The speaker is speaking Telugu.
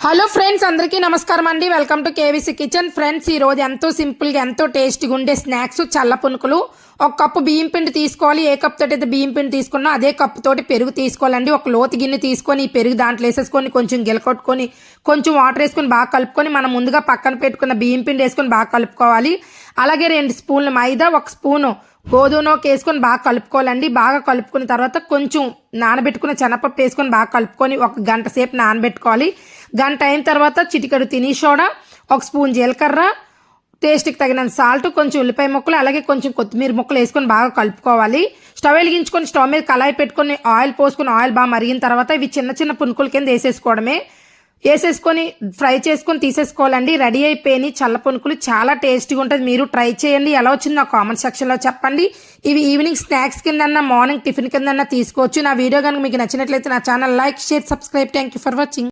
హలో ఫ్రెండ్స్, అందరికీ నమస్కారం అండి. Welcome to KVC kitchen. Friends, ఈ రోజు ఎంతో సింపుల్గా ఎంతో టేస్టీగా ఉండే స్నాక్స్ చల్ల పునుకులు. ఒక కప్పు బియ్యం పిండి తీసుకోవాలి. ఏ కప్ తోటి అయితే బియ్యం పిండి తీసుకున్నా అదే కప్పు తోటి పెరుగు తీసుకోవాలండి. ఒక లోతు గిన్నె తీసుకొని ఈ పెరుగు దాంట్లో వేసేసుకొని కొంచెం గిలకొట్టుకొని కొంచెం వాటర్ వేసుకొని బాగా కలుపుకొని మనం ముందుగా పక్కన పెట్టుకున్న బియ్యం పిండి వేసుకొని బాగా కలుపుకోవాలి. అలాగే 2 స్పూన్ల మైదా, 1 స్పూను గోధుమలోకి వేసుకొని బాగా కలుపుకోవాలండి. బాగా కలుపుకున్న తర్వాత కొంచెం నానబెట్టుకున్న శనగపప్పు వేసుకొని బాగా కలుపుకొని 1 గంట సేపు నానబెట్టుకోవాలి. గంట అయిన తర్వాత చిటికెడు తిని సోడా, 1 స్పూన్ జీలకర్ర, టేస్ట్కి తగినంత సాల్ట్, కొంచెం ఉల్లిపాయ ముక్కలు, అలాగే కొంచెం కొత్తిమీర ముక్కలు వేసుకొని బాగా కలుపుకోవాలి. స్టవ్ వెలిగించుకొని స్టవ్ మీద కళాయి పెట్టుకొని ఆయిల్ పోసుకొని ఆయిల్ బాగా మరిగిన తర్వాత ఇవి చిన్న చిన్న పునుకుల కింద వేసేసుకొని ఫ్రై చేసుకొని తీసేసుకోవాలండి. రెడీ అయిపోయినాయి చల్ల పునుకులు. చాలా టేస్టీగా ఉంటుంది. మీరు ట్రై చేయండి. ఎలా వచ్చింది నా కామెంట్ సెక్షన్లో చెప్పండి. ఇవి ఈవినింగ్ స్నాక్స్ కిందన్నా మార్నింగ్ టిఫిన్ కిందన్నా తీసుకోవచ్చు. నా వీడియో కనుక మీకు నచ్చినట్లయితే నా channel like, share, subscribe. Thank you for watching.